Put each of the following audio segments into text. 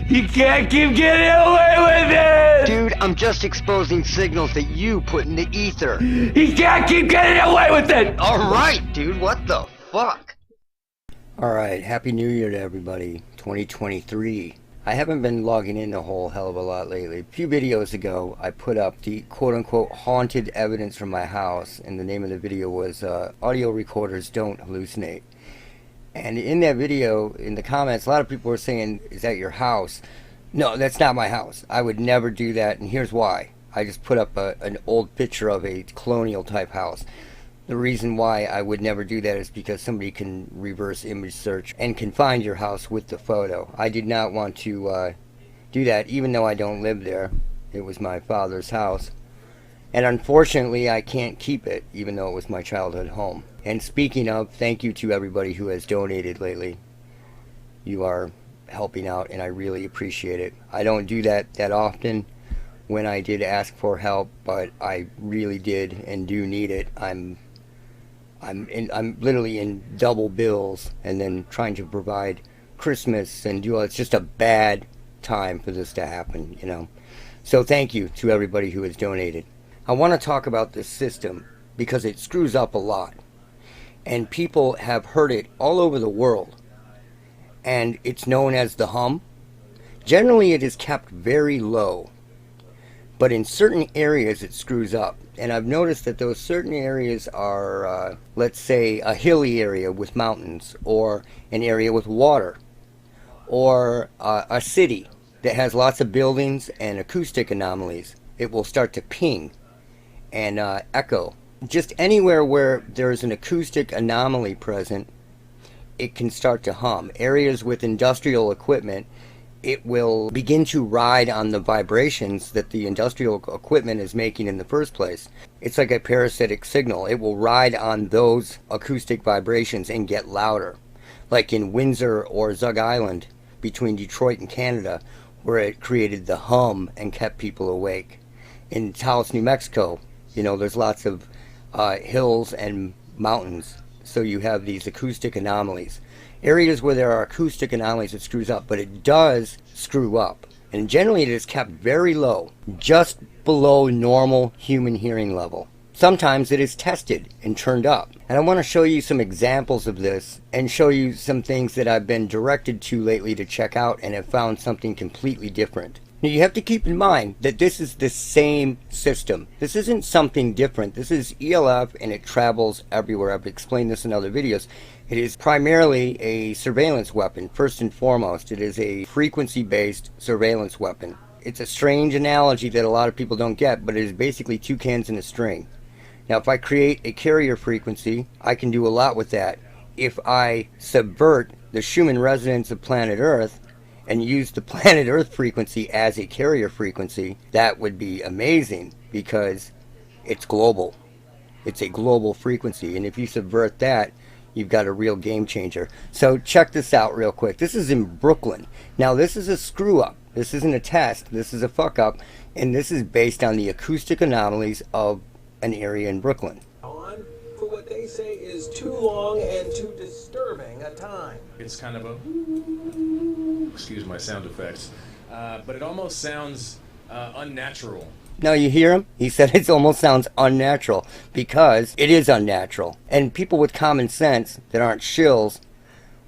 You can't keep getting away with it! Dude, I'm just exposing signals that you put in the ether. You can't keep getting away with it! Alright, dude, what the fuck? Alright, Happy New Year to everybody. 2023. I haven't been logging in a whole hell of a lot lately. A few videos ago, I put up the quote-unquote haunted evidence from my house, and the name of the video was Audio Recorders Don't Hallucinate. And in that video, in the comments, a lot of people were saying, is that your house? No, that's not my house. I would never do that, and here's why. I just put up an old picture of a colonial type house. The reason why I would never do that is because somebody can reverse image search and can find your house with the photo. I did not want to do that, even though I don't live there. It was my father's house. And unfortunately, I can't keep it, even though it was my childhood home. And speaking of, thank you to everybody who has donated lately. You are helping out, and I really appreciate it. I don't do that often when I did ask for help, but I really did and do need it. I'm literally in double bills, and then trying to provide Christmas and do all. It's just a bad time for this to happen, you know. So thank you to everybody who has donated. I want to talk about this system because it screws up a lot, and people have heard it all over the world, and it's known as the hum. Generally it is kept very low, but in certain areas it screws up. And I've noticed that those certain areas are, let's say, a hilly area with mountains, or an area with water, or a city that has lots of buildings and acoustic anomalies. It will start to ping and echo. Just anywhere where there's an acoustic anomaly present, it can start to hum. Areas with industrial equipment, it will begin to ride on the vibrations that the industrial equipment is making in the first place. It's like a parasitic signal. It will ride on those acoustic vibrations and get louder. Like in Windsor or Zug Island between Detroit and Canada, where it created the hum and kept people awake. In Taos, New Mexico, you know, there's lots of hills and mountains, so you have these acoustic anomalies. Areas where there are acoustic anomalies, it screws up, but it does screw up. And generally it is kept very low, just below normal human hearing level. Sometimes it is tested and turned up. And I want to show you some examples of this and show you some things that I've been directed to lately to check out and have found something completely different. Now you have to keep in mind that this is the same system. This isn't something different. This is ELF, and it travels everywhere. I've explained this in other videos. It is primarily a surveillance weapon. First and foremost, it is a frequency-based surveillance weapon. It's a strange analogy that a lot of people don't get, but it is basically two cans in a string. Now if I create a carrier frequency, I can do a lot with that. If I subvert the Schumann resonance of planet Earth and use the planet Earth frequency as a carrier frequency, that would be amazing, because it's global. It's a global frequency, and if you subvert that, you've got a real game changer. So check this out real quick. This is in Brooklyn. Now this is a screw up. This isn't a test. This is a fuck up, and this is based on the acoustic anomalies of an area in Brooklyn. On for what they say is too long and too disturbing a time. It's kind of a, excuse my sound effects, but it almost sounds unnatural. Now you hear him? He said it almost sounds unnatural, because it is unnatural. And people with common sense that aren't shills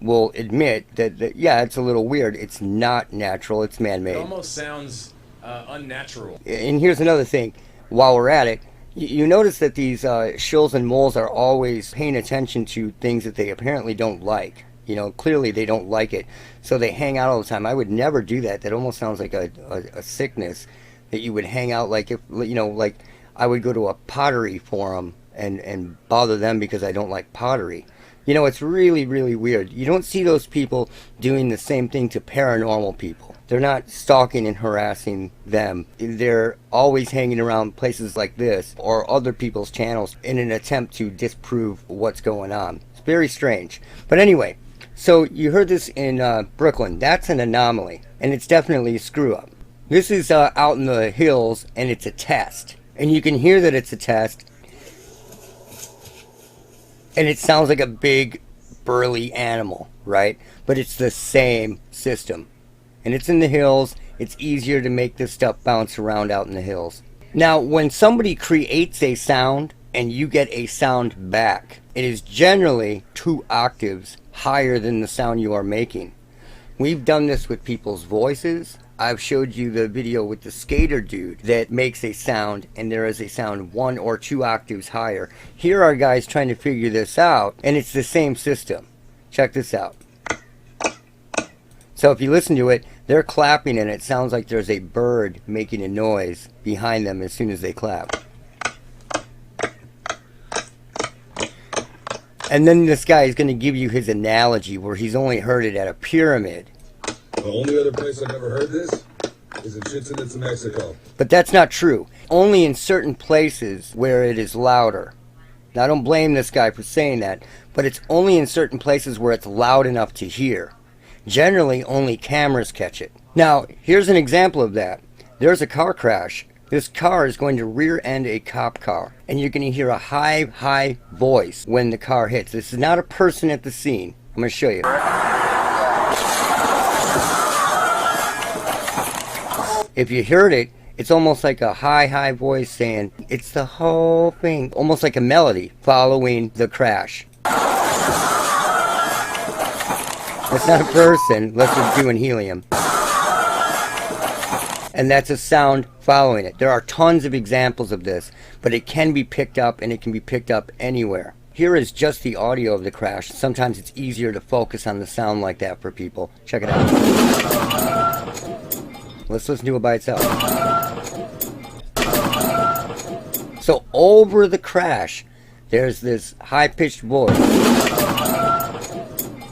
will admit that yeah, it's a little weird. It's not natural. It's man-made. It almost sounds unnatural. And here's another thing. While we're at it, you notice that these shills and moles are always paying attention to things that they apparently don't like. You know, clearly they don't like it. So they hang out all the time. I would never do that. That almost sounds like a sickness. That you would hang out, like, if, you know, like I would go to a pottery forum and bother them because I don't like pottery. You know, it's really, really weird. You don't see those people doing the same thing to paranormal people. They're not stalking and harassing them. They're always hanging around places like this or other people's channels in an attempt to disprove what's going on. It's very strange. But anyway, so you heard this in Brooklyn. That's an anomaly, and it's definitely a screw up. This is out in the hills, and it's a test. And you can hear that it's a test. And it sounds like a big, burly animal, right? But it's the same system. and it's in the hills. It's easier to make this stuff bounce around out in the hills. Now, when somebody creates a sound and you get a sound back, it is generally 2 octaves higher than the sound you are making. We've done this with people's voices. I've showed you the video with the skater dude that makes a sound, and there is a sound 1 or 2 octaves higher. Here are guys trying to figure this out, and it's the same system. Check this out. So if you listen to it, they're clapping and it sounds like there's a bird making a noise behind them as soon as they clap. And then this guy is going to give you his analogy where he's only heard it at a pyramid. The only other place I've ever heard this is in Chichen Itza, Mexico. But that's not true. Only in certain places where it is louder. Now, I don't blame this guy for saying that, but it's only in certain places where it's loud enough to hear. Generally, only cameras catch it. Now, here's an example of that. There's a car crash. This car is going to rear end a cop car, and you're going to hear a high voice when the car hits. This is not a person at the scene. I'm going to show you. If you heard it, it's almost like a high voice saying, it's the whole thing. Almost like a melody following the crash. That's not a person, unless they're doing helium. And that's a sound following it. There are tons of examples of this, but it can be picked up, and it can be picked up anywhere. Here is just the audio of the crash. Sometimes it's easier to focus on the sound like that for people. Check it out. Let's listen to it by itself. So over the crash, there's this high-pitched voice.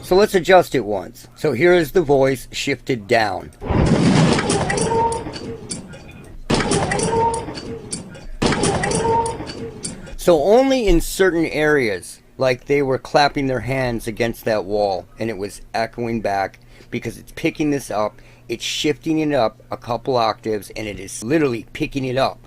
So let's adjust it once. So here is the voice shifted down. So only in certain areas, like they were clapping their hands against that wall and it was echoing back because it's picking this up, it's shifting it up a couple octaves, and it is literally picking it up.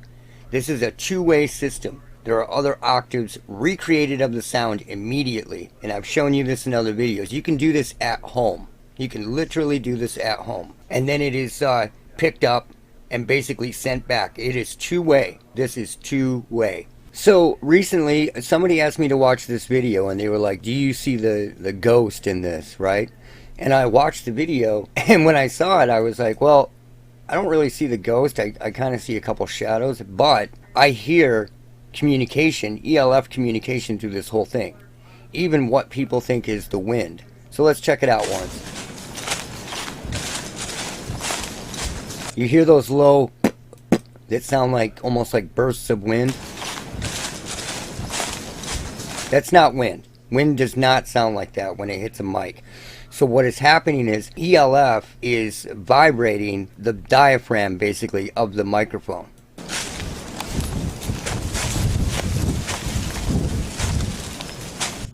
This is a two-way system. There are other octaves recreated of the sound immediately, and I've shown you this in other videos. You can do this at home. You can literally do this at home. And then it is picked up and basically sent back. It is two-way. This is two-way. So recently, somebody asked me to watch this video, and they were like, do you see the ghost in this, right? And I watched the video, and when I saw it, I was like, well, I don't really see the ghost. I kind of see a couple shadows, but I hear communication, ELF communication through this whole thing. Even what people think is the wind. So let's check it out once. You hear those low that sound like almost like bursts of wind? That's not wind. Wind does not sound like that when it hits a mic. So what is happening is ELF is vibrating the diaphragm basically of the microphone.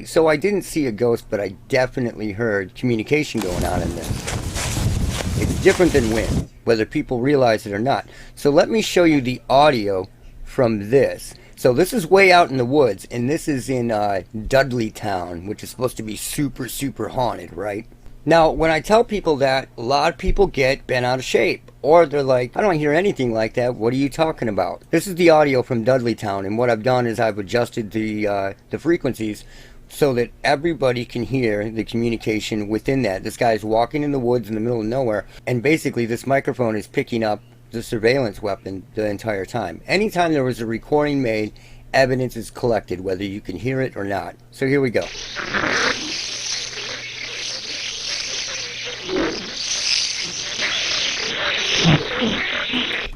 So I didn't see a ghost, but I definitely heard communication going on in this. It's different than wind, whether people realize it or not. So let me show you the audio from this. So this is way out in the woods, and this is in Dudleytown, which is supposed to be super, super haunted, right? Now, when I tell people that, a lot of people get bent out of shape. Or they're like, I don't hear anything like that. What are you talking about? This is the audio from Dudleytown, and what I've done is I've adjusted the frequencies so that everybody can hear the communication within that. This guy's walking in the woods in the middle of nowhere, and basically this microphone is picking up the surveillance weapon the entire time. Anytime there was a recording made, evidence is collected, whether you can hear it or not. So here we go.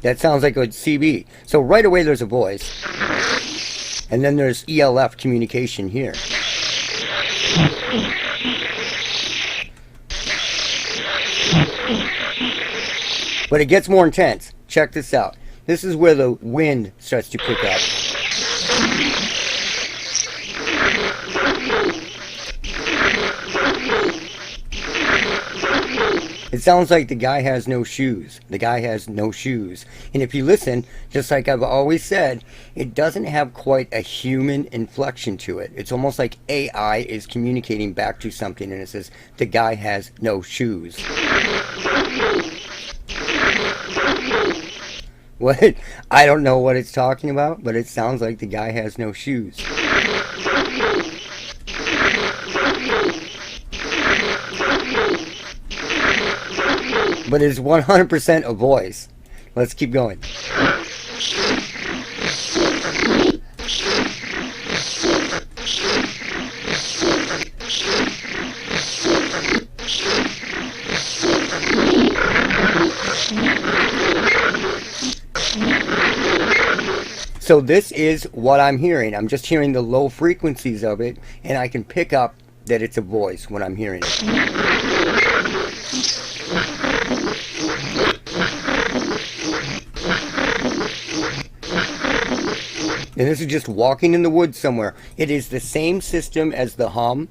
That sounds like a CB. So right away there's a voice, and then there's ELF communication here. But it gets more intense. Check this out. This is where the wind starts to pick up. It sounds like the guy has no shoes. The guy has no shoes. And if you listen, just like I've always said, it doesn't have quite a human inflection to it. It's almost like AI is communicating back to something, and it says, the guy has no shoes. What? I don't know what it's talking about, but it sounds like the guy has no shoes. But it's 100% a voice. Let's keep going. So this is what I'm hearing. I'm just hearing the low frequencies of it, and I can pick up that it's a voice when I'm hearing it. And this is just walking in the woods somewhere. It is the same system as the hum,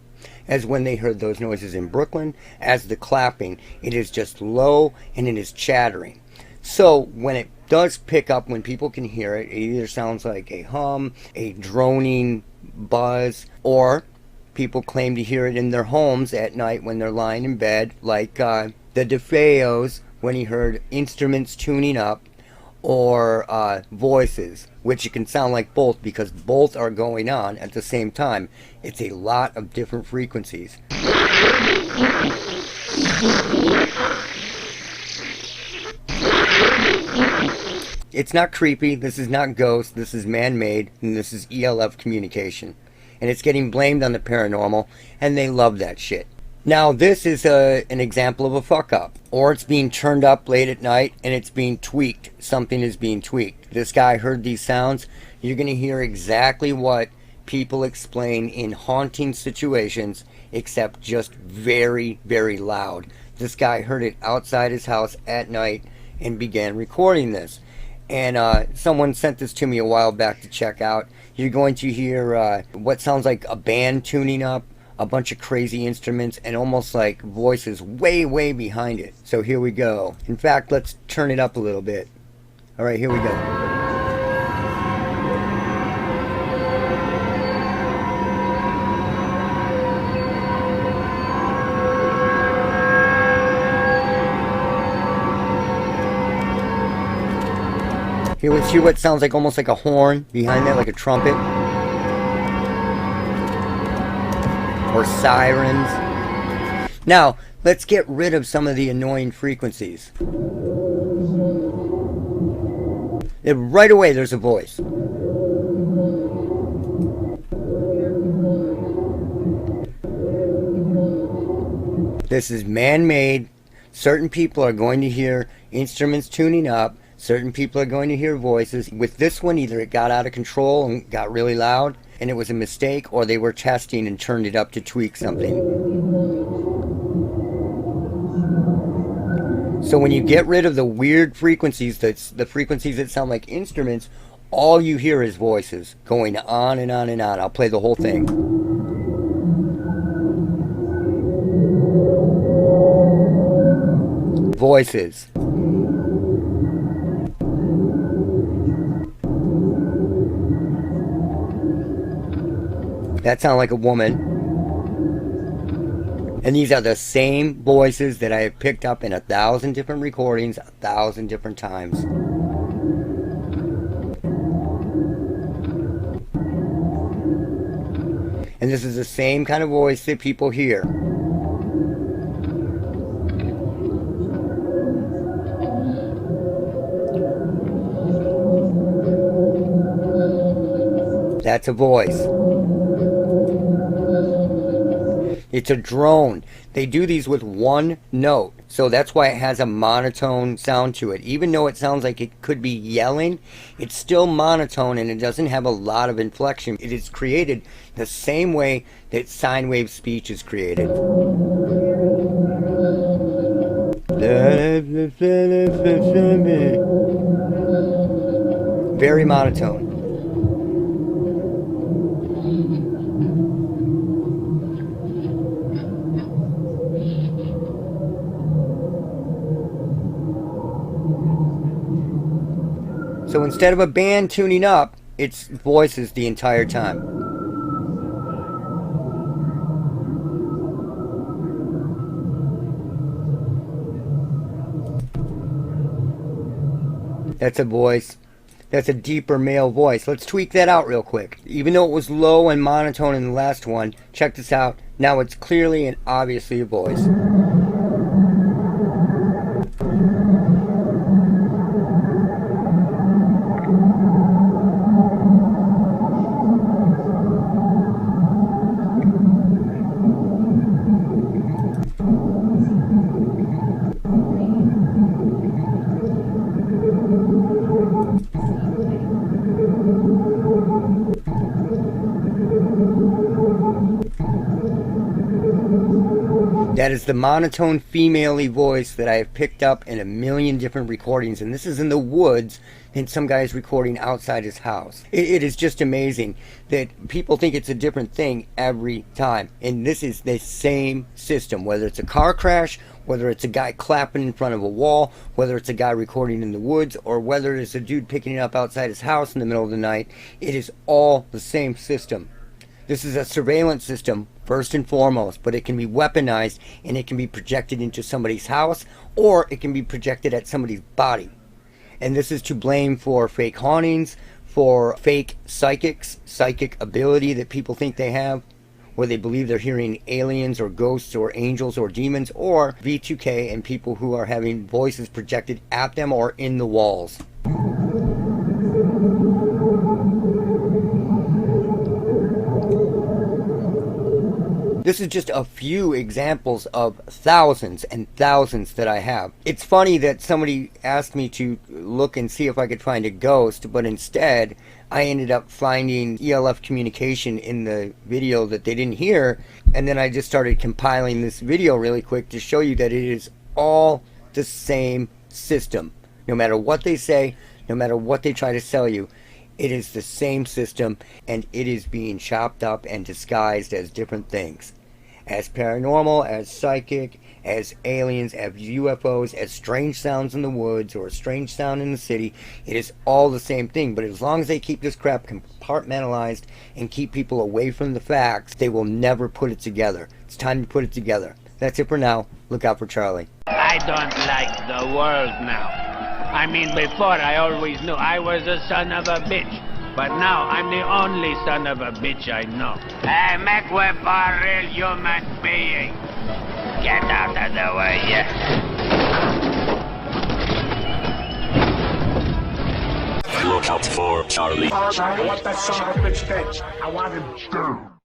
as when they heard those noises in Brooklyn, as the clapping. It is just low and it is chattering. So when it does pick up, when people can hear it, it either sounds like a hum, a droning buzz, or people claim to hear it in their homes at night when they're lying in bed, like the DeFeos when he heard instruments tuning up, or voices, which it can sound like both because both are going on at the same time. It's a lot of different frequencies. It's not creepy, this is not ghost, this is man-made, and this is ELF communication. And it's getting blamed on the paranormal, and they love that shit. Now this is an example of a fuck up, or it's being turned up late at night and it's being tweaked. Something is being tweaked. This guy heard these sounds. You're going to hear exactly what people explain in haunting situations, except just very, very loud. This guy heard it outside his house at night and began recording this. And someone sent this to me a while back to check out. You're going to hear what sounds like a band tuning up, a bunch of crazy instruments, and almost like voices way, way behind it. So here we go. In fact, let's turn it up a little bit. Alright, here we go. Here we see what sounds like almost like a horn behind that, like a trumpet. Or sirens. Now, let's get rid of some of the annoying frequencies. And right away there's a voice. This is man-made. Certain people are going to hear instruments tuning up. Certain people are going to hear voices. With this one, either it got out of control and got really loud, and it was a mistake, or they were testing and turned it up to tweak something. So when you get rid of the weird frequencies, the frequencies that sound like instruments, all you hear is voices going on and on and on. I'll play the whole thing. Voices. That sounds like a woman. And these are the same voices that I have picked up in 1,000 different recordings, 1,000 different times. And this is the same kind of voice that people hear. That's a voice. It's a drone. They do these with one note, so that's why it has a monotone sound to it. Even though it sounds like it could be yelling, it's still monotone and it doesn't have a lot of inflection. It is created the same way that sine wave speech is created. Very monotone. So instead of a band tuning up, it's voices the entire time. That's a voice. That's a deeper male voice. Let's tweak that out real quick. Even though it was low and monotone in the last one, check this out. Now it's clearly and obviously a voice. That is the monotone female-y voice that I have picked up in a million different recordings, and this is in the woods, and some guy's recording outside his house. It is just amazing that people think it's a different thing every time, and this is the same system, whether it's a car crash, whether it's a guy clapping in front of a wall, whether it's a guy recording in the woods, or whether it's a dude picking it up outside his house in the middle of the night. It is all the same system. This is a surveillance system, first and foremost, but it can be weaponized and it can be projected into somebody's house, or it can be projected at somebody's body. And this is to blame for fake hauntings, for fake psychic ability that people think they have, where they believe they're hearing aliens or ghosts or angels or demons, or V2K and people who are having voices projected at them or in the walls. This is just a few examples of thousands and thousands that I have. It's funny that somebody asked me to look and see if I could find a ghost, but instead I ended up finding ELF communication in the video that they didn't hear, and then I just started compiling this video really quick to show you that it is all the same system. No matter what they say, no matter what they try to sell you, it is the same system, and it is being chopped up and disguised as different things. As paranormal, as psychic, as aliens, as UFOs, as strange sounds in the woods, or a strange sound in the city. It is all the same thing, but as long as they keep this crap compartmentalized and keep people away from the facts, they will never put it together. It's time to put it together. That's it for now. Look out for Charlie. I don't like the world now. I mean, before I always knew I was a son of a bitch. But now I'm the only son of a bitch I know. Hey, make way for a real human being. Get out of the way, yeah. Look out for Charlie. I want that son of a bitch dead. I want him dead.